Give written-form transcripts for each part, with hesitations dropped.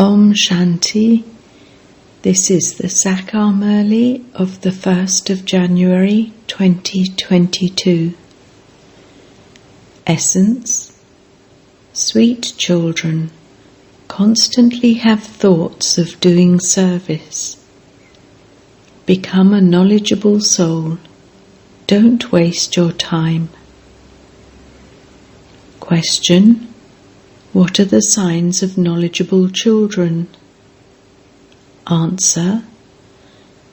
Om Shanti. This is the Saakar Murali of the 1st of January 2022. Essence. Sweet children, constantly have thoughts of doing service. Become a knowledgeable soul. Don't waste your time. Question. What are the signs of knowledgeable children? Answer.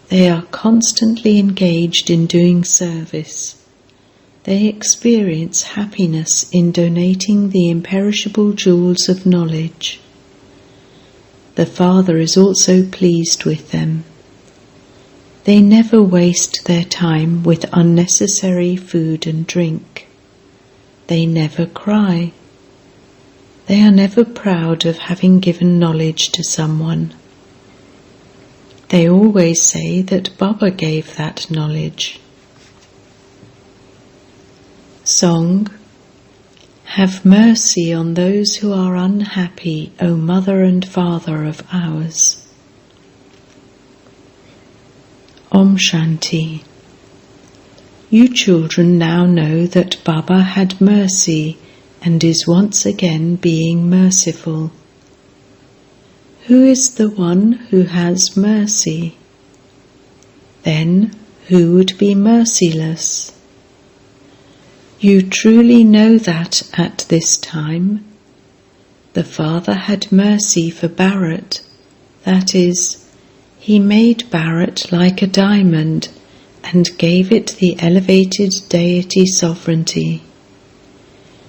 They are constantly engaged in doing service. They experience happiness in donating the imperishable jewels of knowledge. The Father is also pleased with them. They never waste their time with unnecessary food and drink. They never cry. They are never proud of having given knowledge to someone. They always say that Baba gave that knowledge. Song. Have mercy on those who are unhappy, O Mother and Father of ours. Om Shanti. You children now know that Baba had mercy and is once again being merciful. Who is the one who has mercy? Then who would be merciless? You truly know that at this time. The Father had mercy for Bharat, that is, he made Bharat like a diamond and gave it the elevated deity sovereignty.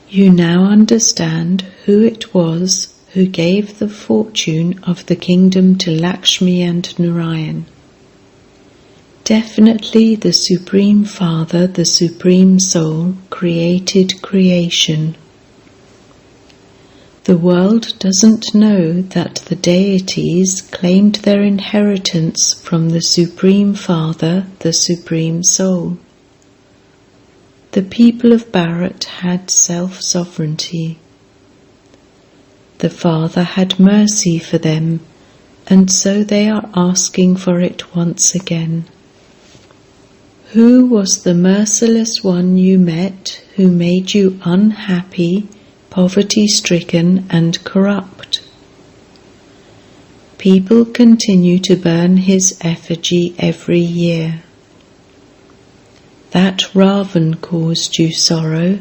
You now understand who it was who gave the fortune of the kingdom to Lakshmi and Narayan. Definitely the Supreme Father, the Supreme Soul, created creation. The world doesn't know that the deities claimed their inheritance from the Supreme Father, the Supreme Soul. The people of Bharat had self-sovereignty. The Father had mercy for them, and so they are asking for it once again. Who was the merciless one you met who made you unhappy, poverty-stricken and corrupt? People continue to burn his effigy every year. That Ravan caused you sorrow.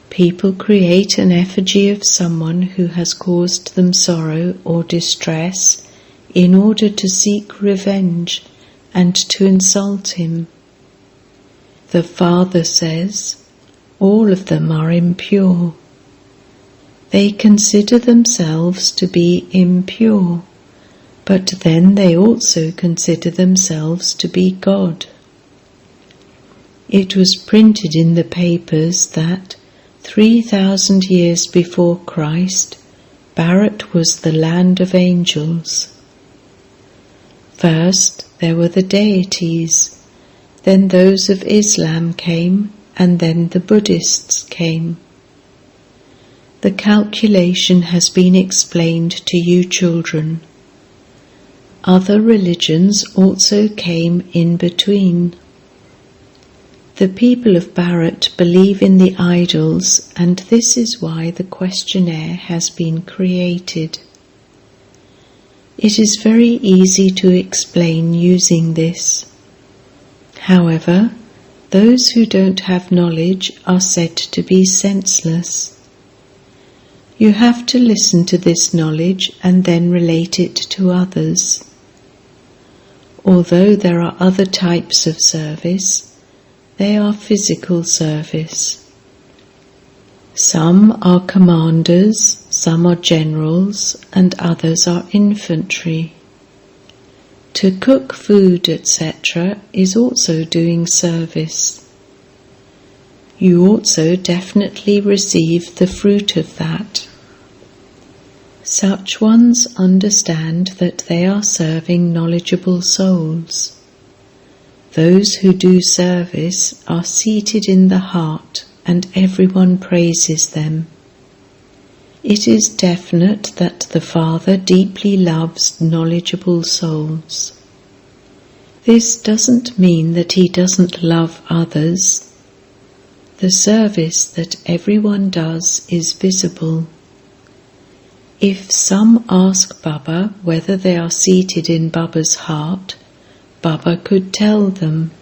People create an effigy of someone who has caused them sorrow or distress in order to seek revenge and to insult him. The Father says, all of them are impure. They consider themselves to be impure, but then they also consider themselves to be God. It was printed in the papers that 3,000 years before Christ, Bharat was the land of angels. First there were the deities, then those of Islam came, and then the Buddhists came. The calculation has been explained to you children. Other religions also came in between. The people of Bharat believe in the idols, and this is why the questionnaire has been created. It is very easy to explain using this. However, those who don't have knowledge are said to be senseless. You have to listen to this knowledge and then relate it to others. Although there are other types of service, they are physical service. Some are commanders, some are generals, and others are infantry. To cook food, etc., is also doing service. You also definitely receive the fruit of that. Such ones understand that they are serving knowledgeable souls. Those who do service are seated in the heart, and everyone praises them. It is definite that the Father deeply loves knowledgeable souls. This doesn't mean that he doesn't love others. The service that everyone does is visible. If some ask Baba whether they are seated in Baba's heart, Baba could tell them.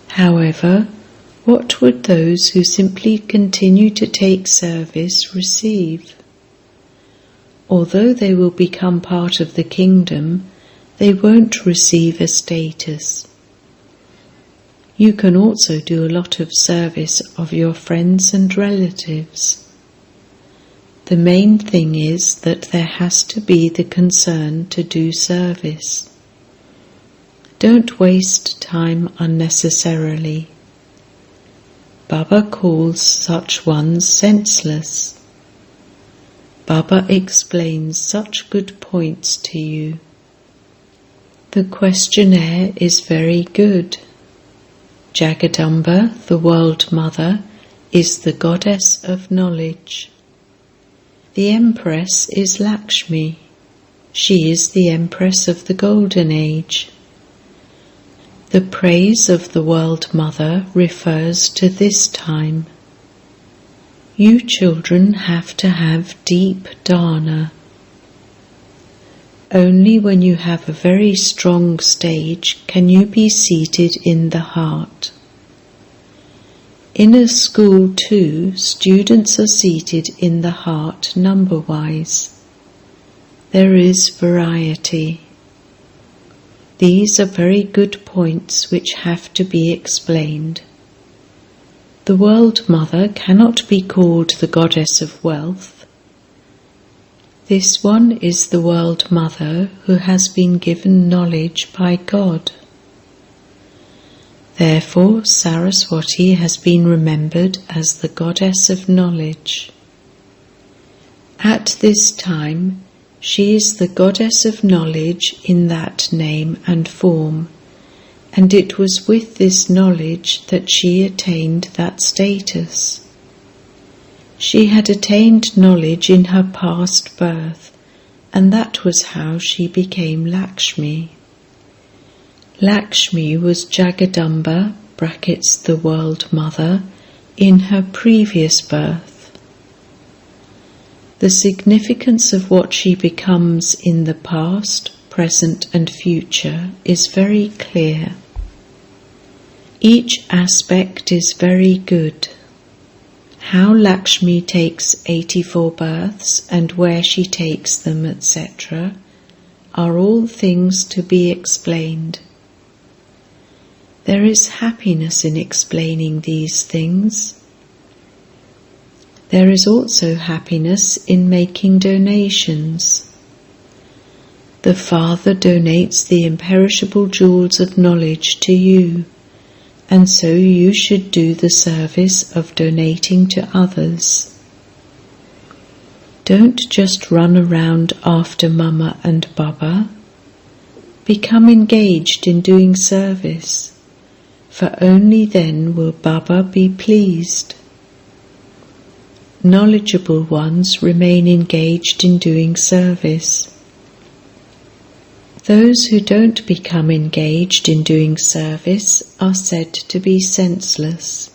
However, what would those who simply continue to take service receive? Although they will become part of the kingdom, they won't receive a status. You can also do a lot of service of your friends and relatives. The main thing is that there has to be the concern to do service. Don't waste time unnecessarily. Baba calls such ones senseless. Baba explains such good points to you. The questionnaire is very good. Jagadamba, the World Mother, is the goddess of knowledge. The Empress is Lakshmi. She is the Empress of the Golden Age. The praise of the World Mother refers to this time. You children have to have deep dharana. Only when you have a very strong stage can you be seated in the heart. In a school too, students are seated in the heart number-wise. There is variety. These are very good points which have to be explained. The World Mother cannot be called the Goddess of Wealth. This one is the World Mother who has been given knowledge by God. Therefore, Saraswati has been remembered as the Goddess of Knowledge. At this time, she is the Goddess of Knowledge in that name and form, and it was with this knowledge that she attained that status. She had attained knowledge in her past birth, and that was how she became Lakshmi. Lakshmi was Jagadamba, the World Mother, in her previous birth. The significance of what she becomes in the past, present and future is very clear. Each aspect is very good. How Lakshmi takes 84 births and where she takes them, etc., are all things to be explained. There is happiness in explaining these things. There is also happiness in making donations. The Father donates the imperishable jewels of knowledge to you, and so you should do the service of donating to others. Don't just run around after Mama and Baba. Become engaged in doing service, for only then will Baba be pleased. Knowledgeable ones remain engaged in doing service. Those who don't become engaged in doing service are said to be senseless.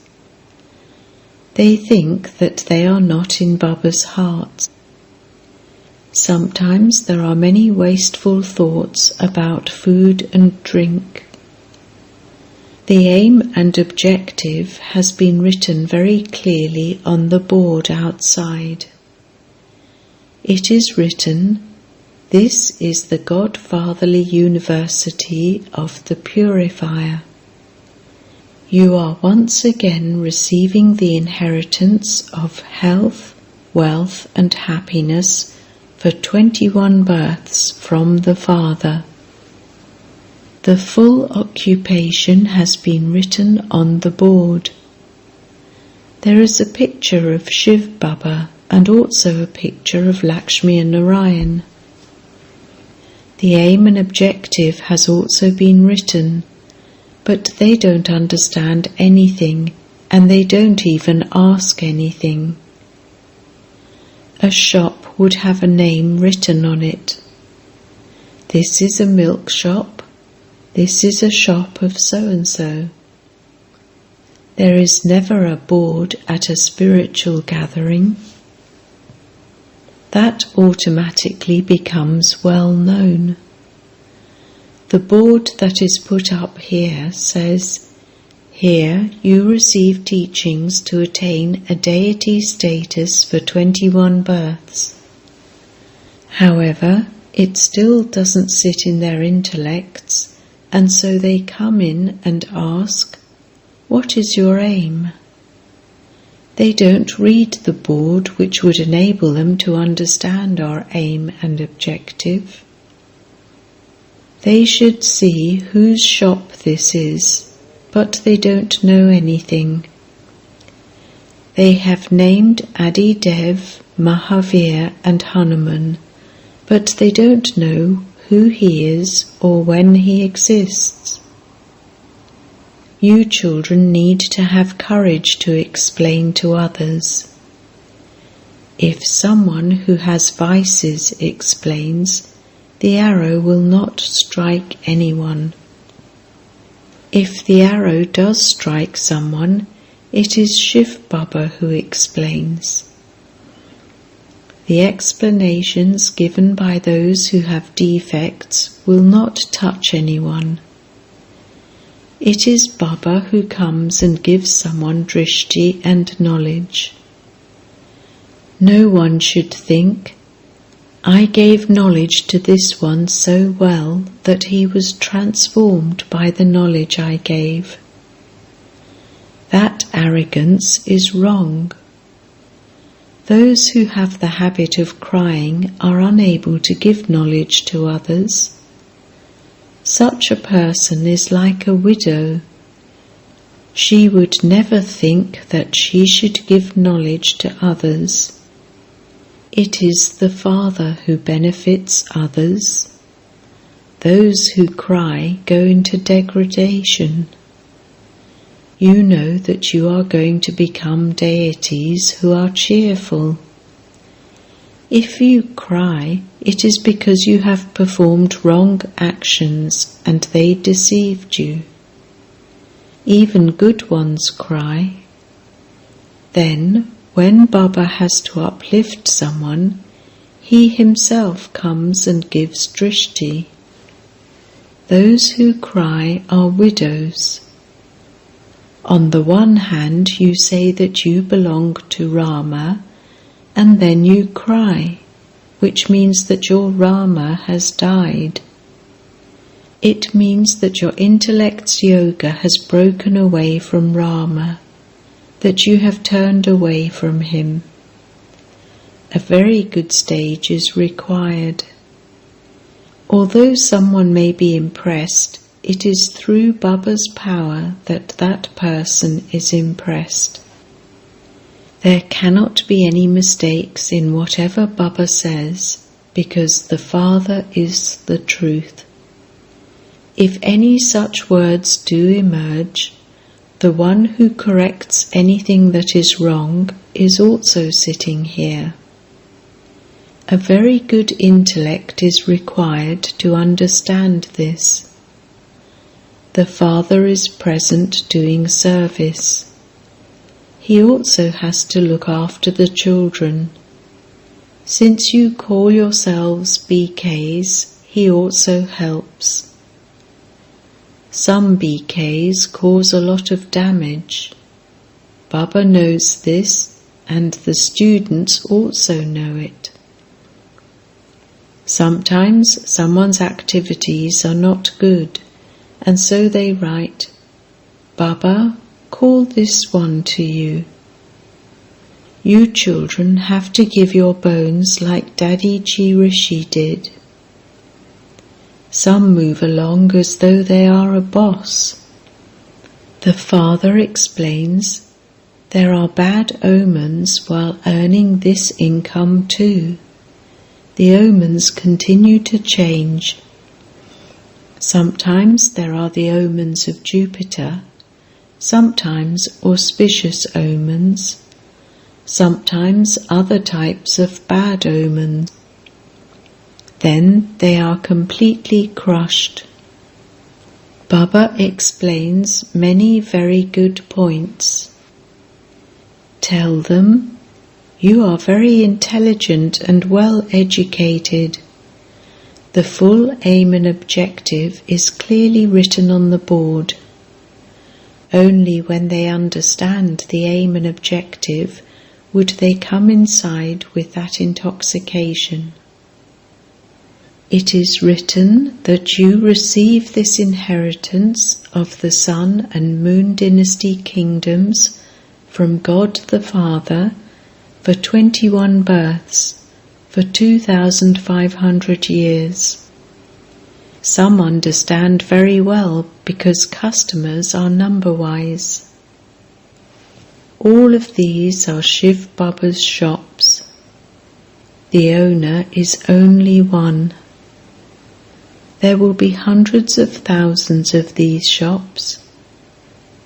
They think that they are not in Baba's heart. Sometimes there are many wasteful thoughts about food and drink. The aim and objective has been written very clearly on the board outside. It is written, "This is the Godfatherly University of the Purifier." You are once again receiving the inheritance of health, wealth and happiness for 21 births from the Father. The full occupation has been written on the board. There is a picture of Shiv Baba and also a picture of Lakshmi and Narayan. The aim and objective has also been written, but they don't understand anything and they don't even ask anything. a shop would have a name written on it. This is a milk shop. This is a shop of so-and-so. There is never a board at a spiritual gathering. That automatically becomes well known. The board that is put up here says, "Here you receive teachings to attain a deity status for 21 births." However, it still doesn't sit in their intellects, and so they come in and ask, "What is your aim?" They don't read the board which would enable them to understand our aim and objective. They should see whose shop this is, but they don't know anything. They have named Adi Dev, Mahavir and Hanuman, but they don't know who he is or when he exists. You children need to have courage to explain to others. If someone who has vices explains, the arrow will not strike anyone. If the arrow does strike someone, it is Shiv Baba who explains. The explanations given by those who have defects will not touch anyone. It is Baba who comes and gives someone drishti and knowledge. No one should think, "I gave knowledge to this one so well that he was transformed by the knowledge I gave." That arrogance is wrong. Those who have the habit of crying are unable to give knowledge to others. Such a person is like a widow. She would never think that she should give knowledge to others. It is the Father who benefits others. Those who cry go into degradation. You know that you are going to become deities who are cheerful. If you cry, it is because you have performed wrong actions and they deceived you. Even good ones cry. Then, when Baba has to uplift someone, he himself comes and gives drishti. Those who cry are widows. On the one hand, you say that you belong to Rama, and then you cry, which means that your Rama has died. It means that your intellect's yoga has broken away from Rama, that you have turned away from him. A very good stage is required. Although someone may be impressed, it is through Baba's power that that person is impressed. There cannot be any mistakes in whatever Baba says, because the Father is the truth. If any such words do emerge, the one who corrects anything that is wrong is also sitting here. A very good intellect is required to understand this. The Father is present doing service. He also has to look after the children. Since you call yourselves BKs, he also helps. Some BKs cause a lot of damage. Baba knows this, and the students also know it. Sometimes someone's activities are not good, and so they write, "Baba, call this one to you." You children have to give your bones like Daddy Ji Rishi did. Some move along as though they are a boss. The Father explains, there are bad omens while earning this income too. The omens continue to change. Sometimes there are the omens of Jupiter, sometimes auspicious omens, sometimes other types of bad omens. Then they are completely crushed. Baba explains many very good points. Tell them, you are very intelligent and well educated. The full aim and objective is clearly written on the board. Only when they understand the aim and objective would they come inside with that intoxication. It is written that you receive this inheritance of the Sun and Moon dynasty kingdoms from God the Father for 21 births, for 2,500 years. Some understand very well because customers are number-wise. All of these are Shiv Baba's shops. The owner is only one. There will be hundreds of thousands of these shops.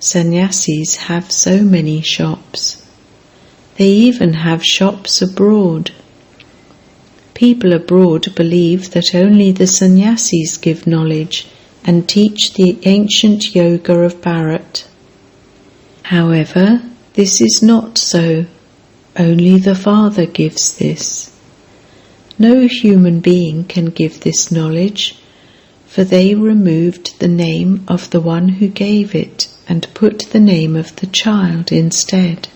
Sannyasis have so many shops. They even have shops abroad. People abroad believe that only the sannyasis give knowledge and teach the ancient yoga of Bharat. However, this is not so. Only the Father gives this. No human being can give this knowledge, for they removed the name of the one who gave it and put the name of the child instead.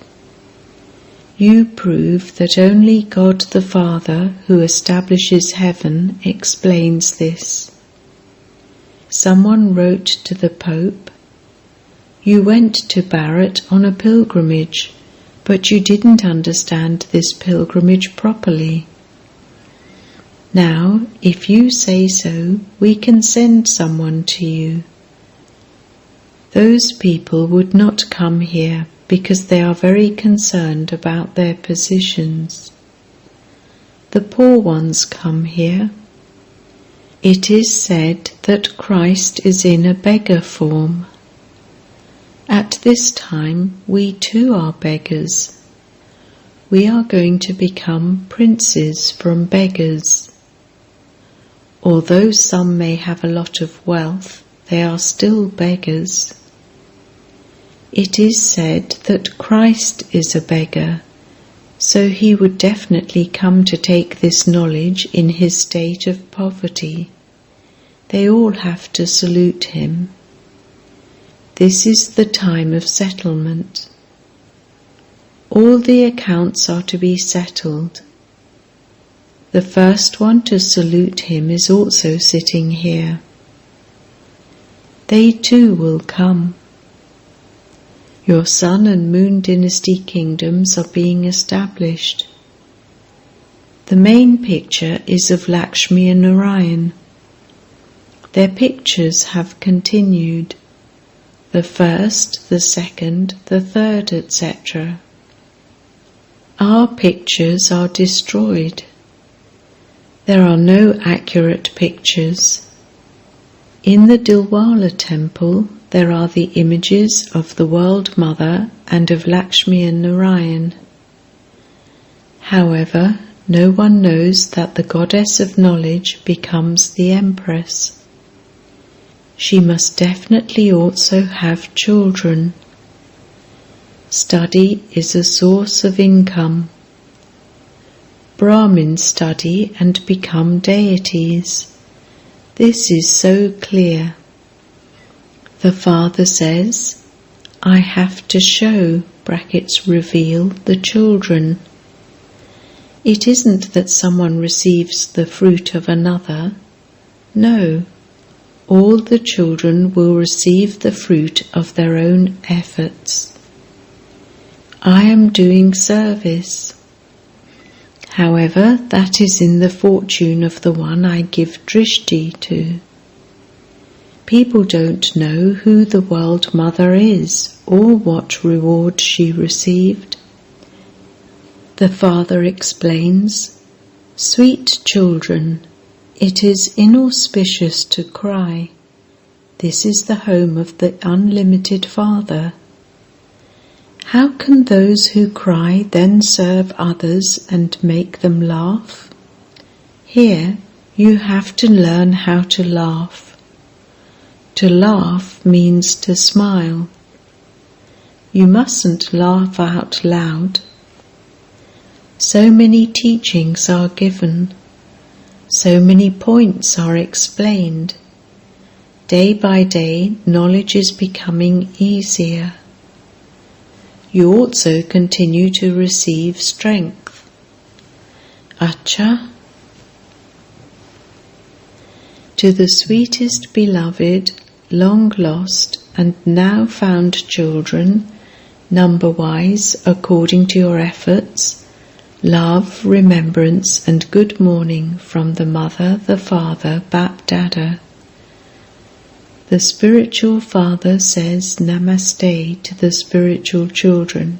You prove that only God the Father, who establishes heaven, explains this. Someone wrote to the Pope, "You went to Bharat on a pilgrimage, but you didn't understand this pilgrimage properly. Now, if you say so, we can send someone to you." Those people would not come here because they are very concerned about their positions. The poor ones come here. It is said that Christ is in a beggar form. At this time, we too are beggars. We are going to become princes from beggars. Although some may have a lot of wealth, they are still beggars. It is said that Christ is a beggar, so he would definitely come to take this knowledge in his state of poverty. They all have to salute him. This is the time of settlement. All the accounts are to be settled. The first one to salute him is also sitting here. They too will come. Your Sun and Moon dynasty kingdoms are being established. The main picture is of Lakshmi and Narayan. Their pictures have continued. The first, the second, the third, etc. Our pictures are destroyed. There are no accurate pictures. In the Dilwala temple, there are the images of the World Mother and of Lakshmi and Narayan. However, no one knows that the Goddess of Knowledge becomes the Empress. She must definitely also have children. Study is a source of income. Brahmins study and become deities. This is so clear. The Father says, I have to show, (reveal) the children. It isn't that someone receives the fruit of another. No, all the children will receive the fruit of their own efforts. I am doing service. However, that is in the fortune of the one I give drishti to. People don't know who the World Mother is or what reward she received. The Father explains, Sweet children, it is inauspicious to cry. This is the home of the unlimited Father. How can those who cry then serve others and make them laugh? Here you have to learn how to laugh. To laugh means to smile. You mustn't laugh out loud. So many teachings are given. So many points are explained. Day by day, knowledge is becoming easier. You also continue to receive strength. Acha. To the sweetest beloved, long lost and now found children, number-wise according to your efforts, love, remembrance and good morning from the Mother, the Father, Bap Dada. The spiritual father says Namaste to the spiritual children,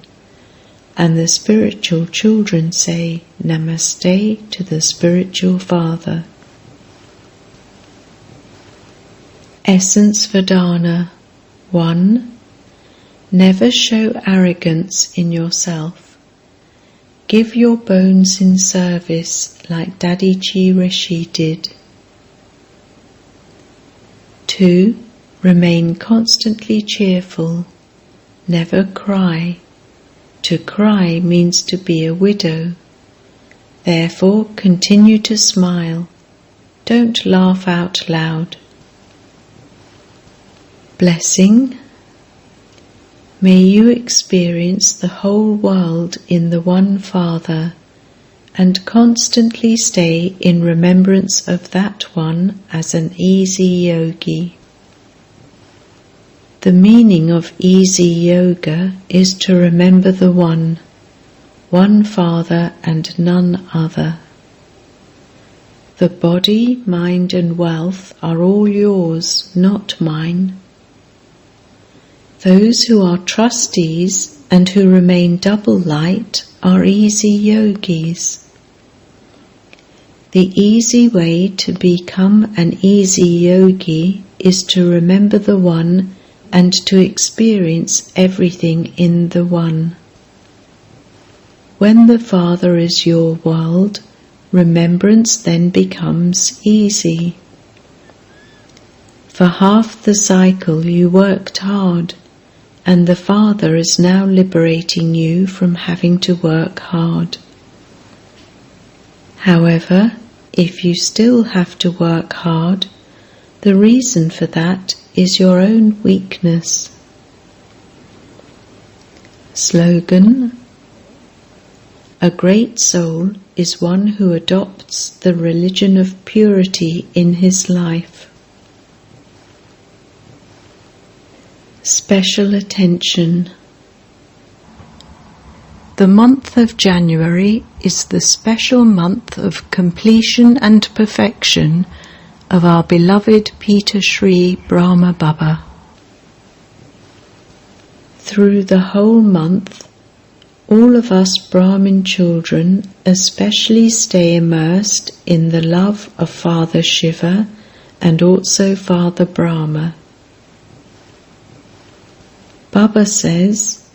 and the spiritual children say Namaste to the spiritual father. Essence Vedana 1. Never show arrogance in yourself. Give your bones in service like Daddy Chi Rishi did. 2. Remain constantly cheerful. Never cry. To cry means to be a widow. Therefore, continue to smile. Don't laugh out loud. Blessing. May you experience the whole world in the one Father, and constantly stay in remembrance of that one as an easy yogi. The meaning of easy yoga is to remember the one Father and none other. The body, mind and wealth are all yours, not mine. Those who are trustees and who remain double light are easy yogis. The easy way to become an easy yogi is to remember the one and to experience everything in the one. When the Father is your world, remembrance then becomes easy. For half the cycle you worked hard, and the Father is now liberating you from having to work hard. However, if you still have to work hard, the reason for that is your own weakness. Slogan: A great soul is one who adopts the religion of purity in his life. Special attention. The month of January is the special month of completion and perfection of our beloved Peter Sri Brahma Baba. Through the whole month, all of us Brahmin children especially stay immersed in the love of Father Shiva and also Father Brahma. Baba says,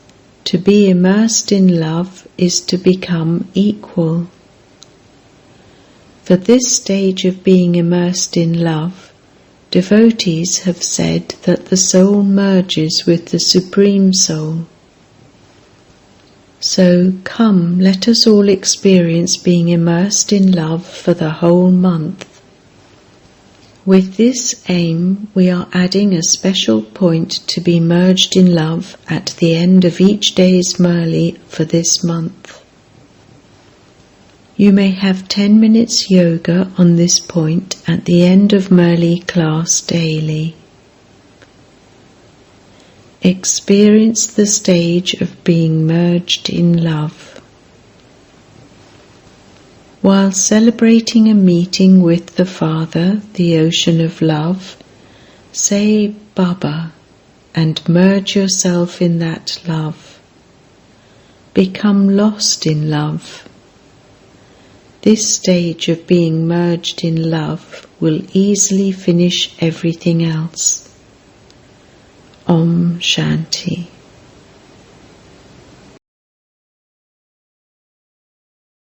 to be immersed in love is to become equal. For this stage of being immersed in love, devotees have said that the soul merges with the Supreme Soul. So come, let us all experience being immersed in love for the whole month. With this aim, we are adding a special point to be merged in love at the end of each day's Murali for this month. You may have 10 minutes yoga on this point at the end of Murali class daily. Experience the stage of being merged in love. While celebrating a meeting with the Father, the ocean of love, say Baba and merge yourself in that love. Become lost in love. This stage of being merged in love will easily finish everything else. Om Shanti.